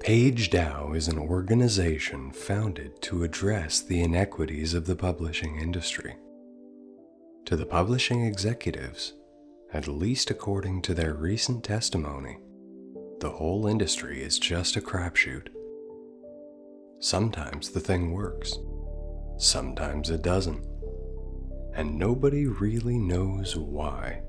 PageDAO is an organization founded to address the inequities of the publishing industry. To the publishing executives, at least according to their recent testimony, the whole industry is just a crapshoot. Sometimes the thing works, sometimes it doesn't, and nobody really knows why.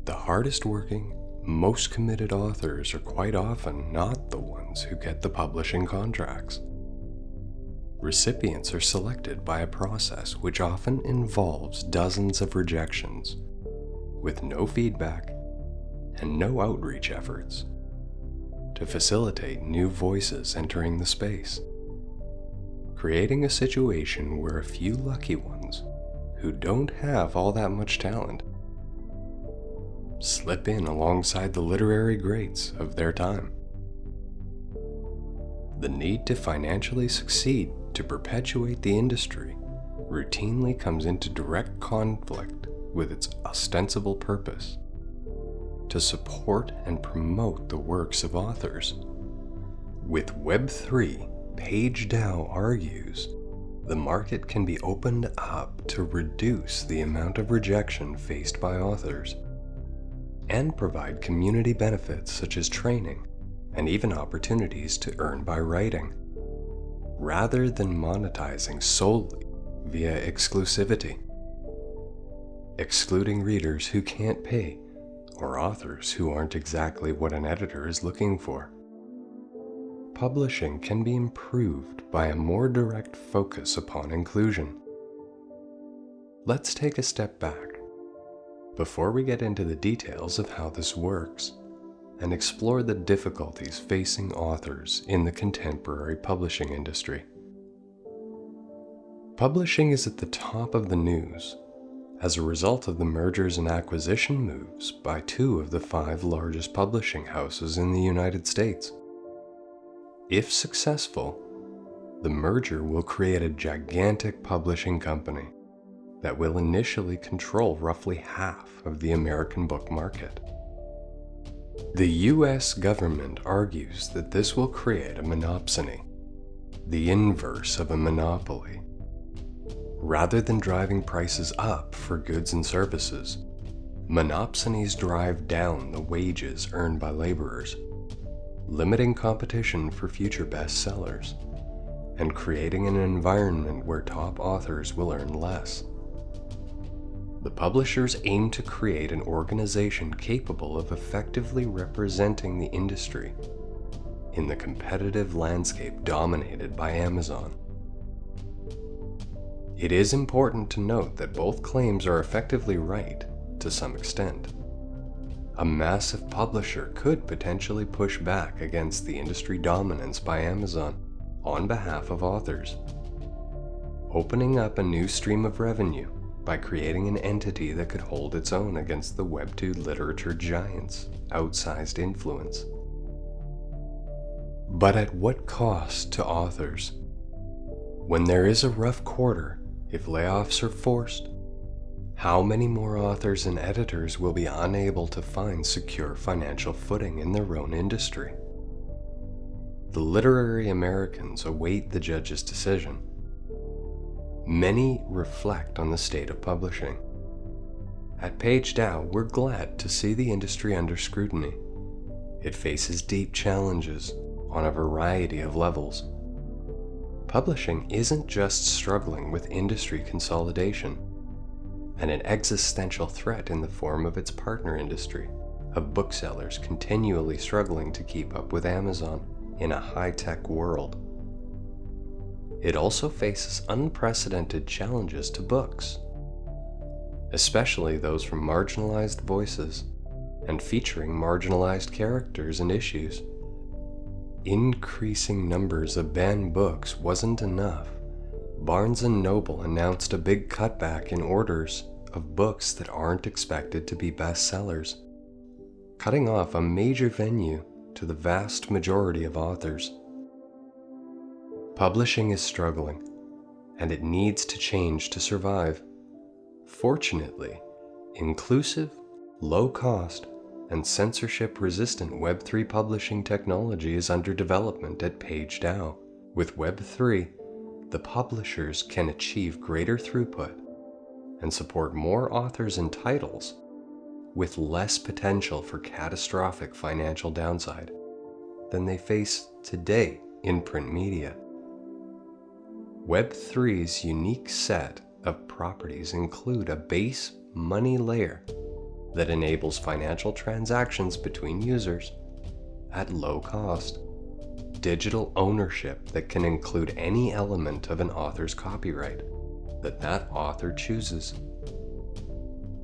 The hardest working, most committed authors are quite often not the ones who get the publishing contracts. Recipients are selected by a process which often involves dozens of rejections, with no feedback and no outreach efforts to facilitate new voices entering the space, creating a situation where a few lucky ones who don't have all that much talent slip in alongside the literary greats of their time. The need to financially succeed to perpetuate the industry routinely comes into direct conflict with its ostensible purpose: to support and promote the works of authors. With Web3, PageDAO argues the market can be opened up to reduce the amount of rejection faced by authors and provide community benefits such as training and even opportunities to earn by writing, rather than monetizing solely via exclusivity, excluding readers who can't pay or authors who aren't exactly what an editor is looking for. Publishing can be improved by a more direct focus upon inclusion. Let's take a step back before we get into the details of how this works and explore the difficulties facing authors in the contemporary publishing industry. Publishing is at the top of the news as a result of the mergers and acquisition moves by 2 of the 5 largest publishing houses in the United States. If successful, the merger will create a gigantic publishing company that will initially control roughly half of the American book market. The US government argues that this will create a monopsony, the inverse of a monopoly. Rather than driving prices up for goods and services, monopsonies drive down the wages earned by laborers, limiting competition for future bestsellers, and creating an environment where top authors will earn less. The publishers aim to create an organization capable of effectively representing the industry in the competitive landscape dominated by Amazon. It is important to note that both claims are effectively right to some extent. A massive publisher could potentially push back against the industry dominance by Amazon on behalf of authors, opening up a new stream of revenue by creating an entity that could hold its own against the Web2 literature giants' outsized influence. But at what cost to authors? When there is a rough quarter, if layoffs are forced, how many more authors and editors will be unable to find secure financial footing in their own industry? The literary Americans await the judge's decision. Many reflect on the state of publishing. At PageDAO, we're glad to see the industry under scrutiny. It faces deep challenges on a variety of levels. Publishing isn't just struggling with industry consolidation and an existential threat in the form of its partner industry of booksellers continually struggling to keep up with Amazon in a high-tech world. It also faces unprecedented challenges to books, especially those from marginalized voices and featuring marginalized characters and issues. Increasing numbers of banned books wasn't enough. Barnes & Noble announced a big cutback in orders of books that aren't expected to be bestsellers, cutting off a major venue to the vast majority of authors. Publishing is struggling, and it needs to change to survive. Fortunately, inclusive, low-cost, and censorship-resistant Web3 publishing technology is under development at PageDAO. With Web3, the publishers can achieve greater throughput and support more authors and titles with less potential for catastrophic financial downside than they face today in print media. Web3's unique set of properties include a base money layer that enables financial transactions between users at low cost, digital ownership that can include any element of an author's copyright that author chooses,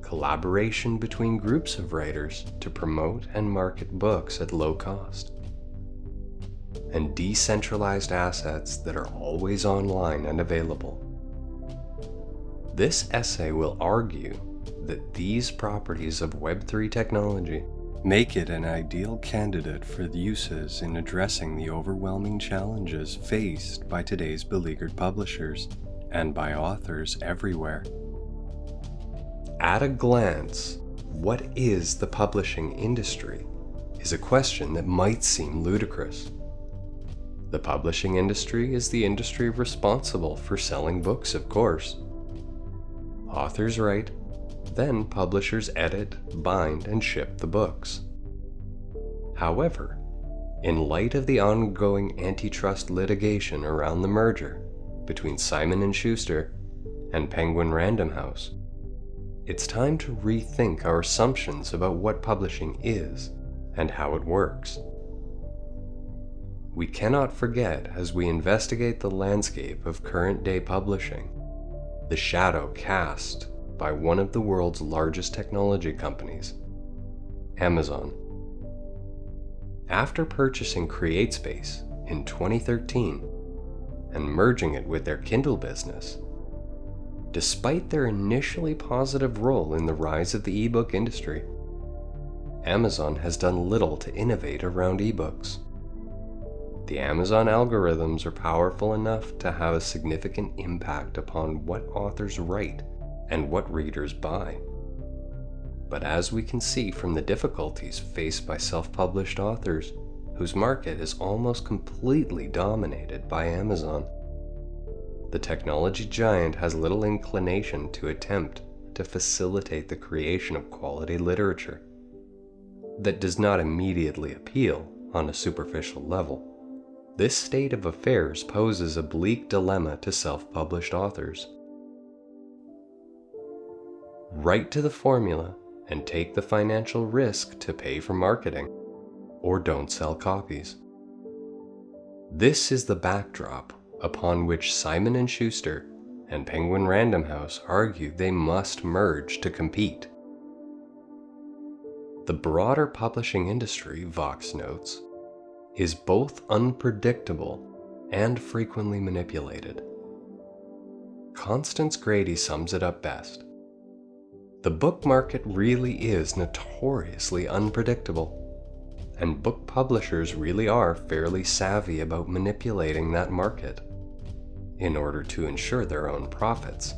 collaboration between groups of writers to promote and market books at low cost, and decentralized assets that are always online and available. This essay will argue that these properties of Web3 technology make it an ideal candidate for the uses in addressing the overwhelming challenges faced by today's beleaguered publishers and by authors everywhere. At a glance, what is the publishing industry is a question that might seem ludicrous. The publishing industry is the industry responsible for selling books, of course. Authors write, then publishers edit, bind, and ship the books. However, in light of the ongoing antitrust litigation around the merger between Simon & Schuster and Penguin Random House, it's time to rethink our assumptions about what publishing is and how it works. We cannot forget, as we investigate the landscape of current-day publishing, the shadow cast by one of the world's largest technology companies, Amazon. After purchasing CreateSpace in 2013 and merging it with their Kindle business, despite their initially positive role in the rise of the ebook industry, Amazon has done little to innovate around ebooks. The Amazon algorithms are powerful enough to have a significant impact upon what authors write and what readers buy. But as we can see from the difficulties faced by self-published authors, whose market is almost completely dominated by Amazon, the technology giant has little inclination to attempt to facilitate the creation of quality literature that does not immediately appeal on a superficial level. This state of affairs poses a bleak dilemma to self-published authors. Write to the formula and take the financial risk to pay for marketing, or don't sell copies. This is the backdrop upon which Simon & Schuster and Penguin Random House argue they must merge to compete. The broader publishing industry, Vox notes, is both unpredictable and frequently manipulated. Constance Grady sums it up best. The book market really is notoriously unpredictable, and book publishers really are fairly savvy about manipulating that market in order to ensure their own profits.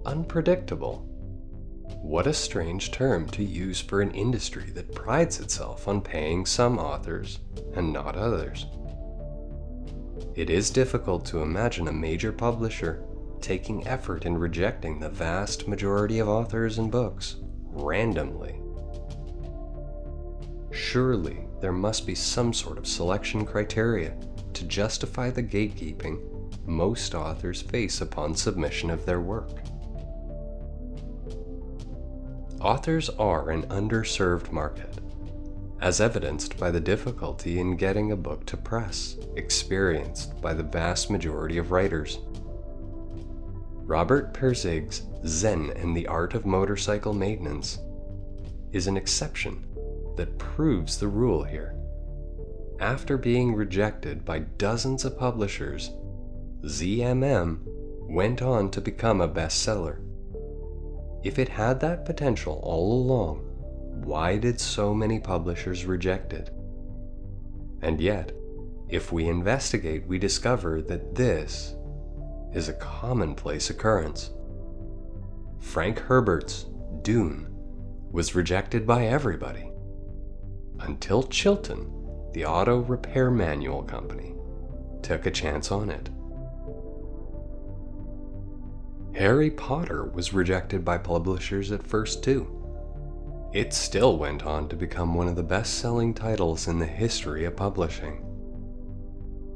Unpredictable. What a strange term to use for an industry that prides itself on paying some authors and not others. It is difficult to imagine a major publisher taking effort in rejecting the vast majority of authors and books randomly. Surely there must be some sort of selection criteria to justify the gatekeeping most authors face upon submission of their work. Authors are an underserved market, as evidenced by the difficulty in getting a book to press experienced by the vast majority of writers. Robert Pirzig's Zen and the Art of Motorcycle Maintenance is an exception that proves the rule here. After being rejected by dozens of publishers, ZMM went on to become a bestseller. If it had that potential all along, why did so many publishers reject it? And yet, if we investigate, we discover that this is a commonplace occurrence. Frank Herbert's Dune was rejected by everybody, until Chilton, the auto repair manual company, took a chance on it. Harry Potter was rejected by publishers at first too. It still went on to become one of the best-selling titles in the history of publishing.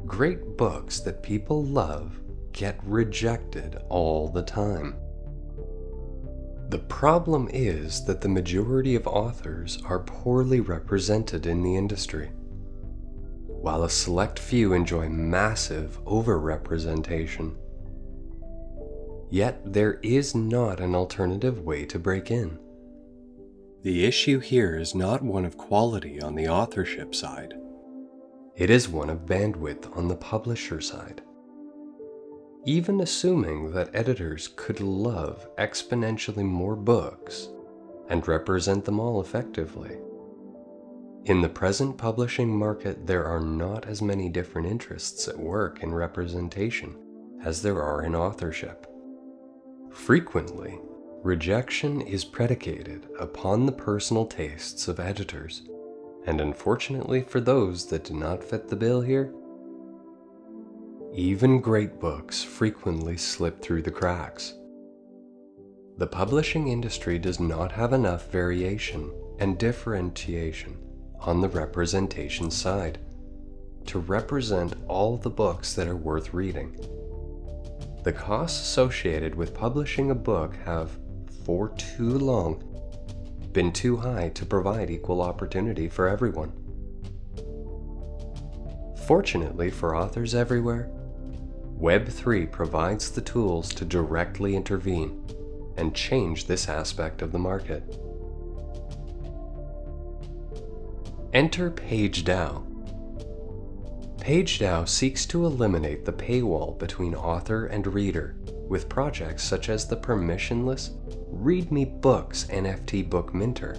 Great books that people love get rejected all the time. The problem is that the majority of authors are poorly represented in the industry, while a select few enjoy massive overrepresentation. Yet there is not an alternative way to break in. The issue here is not one of quality on the authorship side. It is one of bandwidth on the publisher side. Even assuming that editors could love exponentially more books and represent them all effectively, in the present publishing market there are not as many different interests at work in representation as there are in authorship. Frequently, rejection is predicated upon the personal tastes of editors, and unfortunately for those that do not fit the bill here, even great books frequently slip through the cracks. The publishing industry does not have enough variation and differentiation on the representation side to represent all the books that are worth reading. The costs associated with publishing a book have, for too long, been too high to provide equal opportunity for everyone. Fortunately for authors everywhere, Web3 provides the tools to directly intervene and change this aspect of the market. Enter PageDAO. PageDAO seeks to eliminate the paywall between author and reader with projects such as the permissionless README Books NFT Book Minter,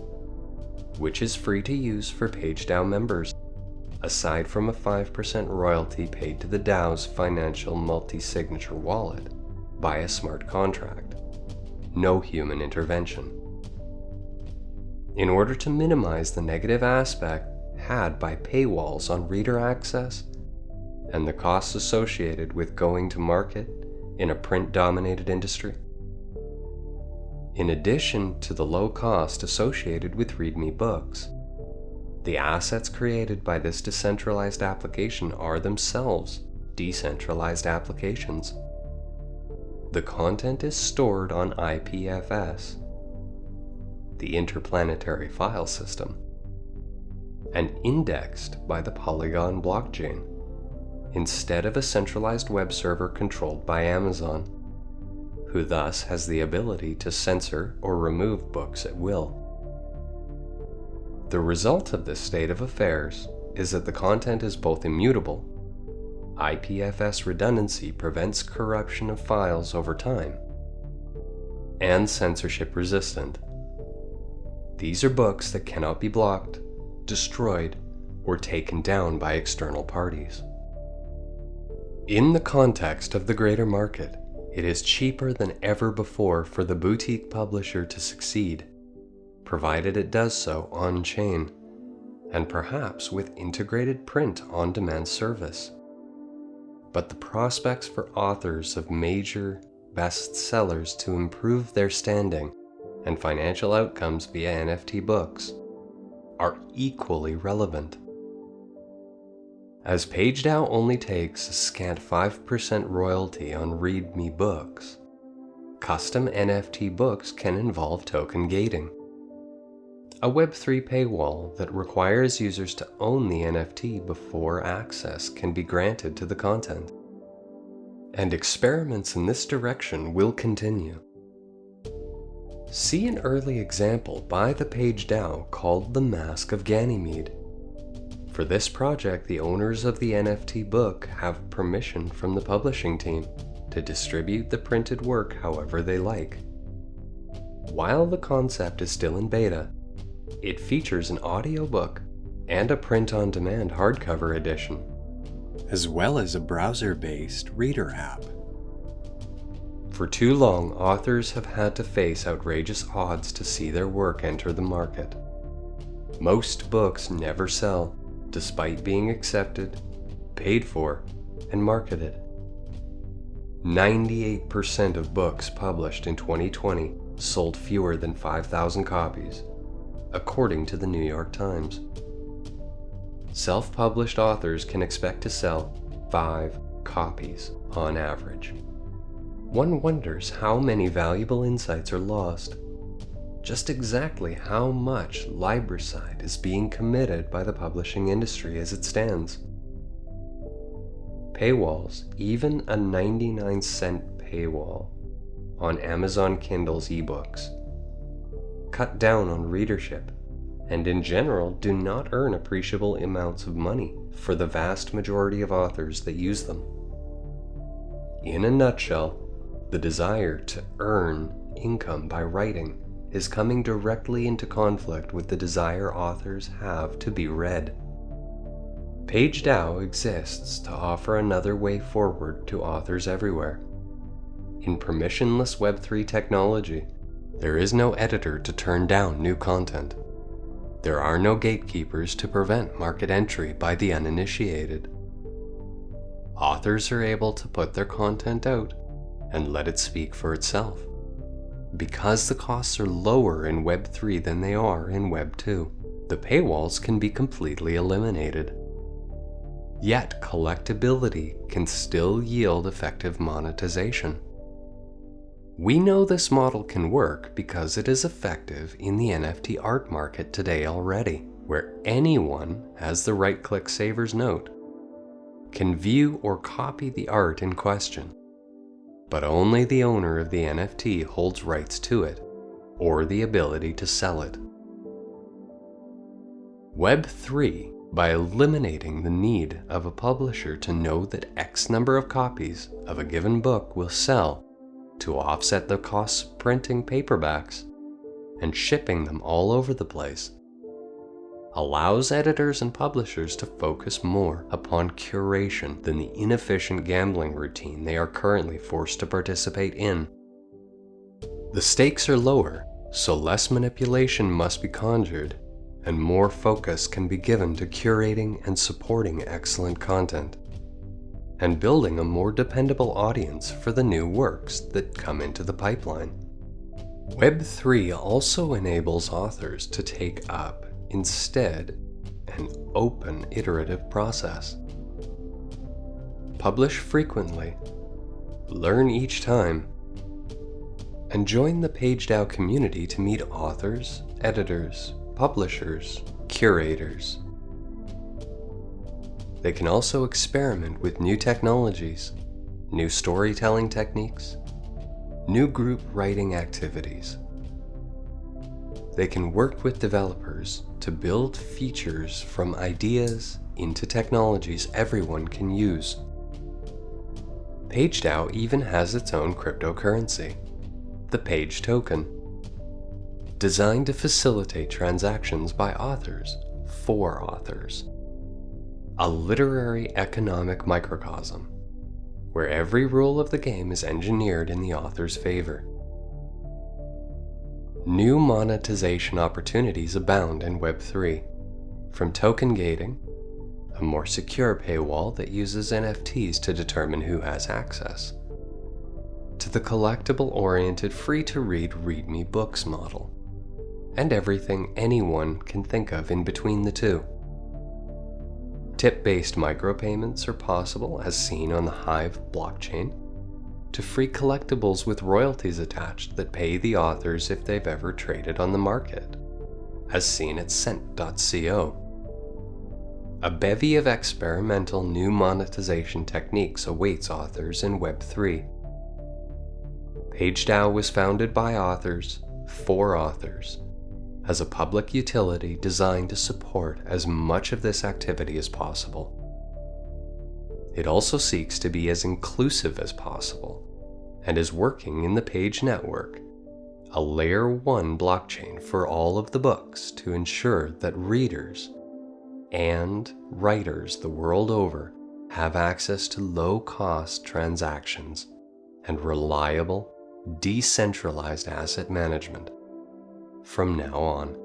which is free to use for PageDAO members, aside from a 5% royalty paid to the DAO's financial multi-signature wallet by a smart contract. No human intervention. In order to minimize the negative aspect had by paywalls on reader access and the costs associated with going to market in a print-dominated industry, in addition to the low cost associated with README books, the assets created by this decentralized application are themselves decentralized applications. The content is stored on IPFS, the Interplanetary File System, and indexed by the Polygon blockchain, instead of a centralized web server controlled by Amazon, who thus has the ability to censor or remove books at will. The result of this state of affairs is that the content is both immutable. IPFS redundancy prevents corruption of files over time, and censorship resistant. These are books that cannot be blocked, destroyed, or taken down by external parties. In the context of the greater market, it is cheaper than ever before for the boutique publisher to succeed, provided it does so on-chain, and perhaps with integrated print on-demand service. But the prospects for authors of major bestsellers to improve their standing and financial outcomes via NFT books are equally relevant. As PageDAO only takes a scant 5% royalty on README books, custom NFT books can involve token gating, a Web3 paywall that requires users to own the NFT before access can be granted to the content. And experiments in this direction will continue. See an early example by the PageDAO called The Mask of Ganymede. For this project, the owners of the NFT book have permission from the publishing team to distribute the printed work however they like. While the concept is still in beta, it features an audiobook and a print-on-demand hardcover edition, as well as a browser-based reader app. For too long, authors have had to face outrageous odds to see their work enter the market. Most books never sell, despite being accepted, paid for, and marketed. 98% of books published in 2020 sold fewer than 5,000 copies, according to the New York Times. Self-published authors can expect to sell 5 copies on average. One wonders how many valuable insights are lost. Just exactly how much libricide is being committed by the publishing industry as it stands. Paywalls, even a 99-cent paywall on Amazon Kindle's ebooks, cut down on readership and in general do not earn appreciable amounts of money for the vast majority of authors that use them. In a nutshell, the desire to earn income by writing is coming directly into conflict with the desire authors have to be read. PageDAO exists to offer another way forward to authors everywhere. In permissionless Web3 technology, there is no editor to turn down new content. There are no gatekeepers to prevent market entry by the uninitiated. Authors are able to put their content out and let it speak for itself. Because the costs are lower in Web3 than they are in Web2, the paywalls can be completely eliminated. Yet collectability can still yield effective monetization. We know this model can work because it is effective in the NFT art market today already, where anyone has the right-click Saver's Note, can view or copy the art in question, but only the owner of the NFT holds rights to it, or the ability to sell it. Web3, by eliminating the need of a publisher to know that X number of copies of a given book will sell to offset the costs of printing paperbacks and shipping them all over the place, allows editors and publishers to focus more upon curation than the inefficient gambling routine they are currently forced to participate in. The stakes are lower, so less manipulation must be conjured, and more focus can be given to curating and supporting excellent content, and building a more dependable audience for the new works that come into the pipeline. Web3 also enables authors to take up instead an open iterative process. Publish frequently, learn each time, and join the PageDAO community to meet authors, editors, publishers, curators. They can also experiment with new technologies, new storytelling techniques, new group writing activities. They can work with developers to build features from ideas into technologies everyone can use. PageDAO even has its own cryptocurrency, the Page Token, designed to facilitate transactions by authors for authors. A literary economic microcosm, where every rule of the game is engineered in the author's favor. New monetization opportunities abound in Web3, from token gating, a more secure paywall that uses NFTs to determine who has access, to the collectible-oriented free-to-read README books model, and everything anyone can think of in between the two. Tip-based micropayments are possible, as seen on the Hive blockchain, to free collectibles with royalties attached that pay the authors if they've ever traded on the market, as seen at Cent.co. A bevy of experimental new monetization techniques awaits authors in Web3. PageDAO was founded by authors, for authors, as a public utility designed to support as much of this activity as possible. It also seeks to be as inclusive as possible, and is working in the Page Network, a Layer 1 blockchain for all of the books to ensure that readers and writers the world over have access to low-cost transactions and reliable, decentralized asset management from now on.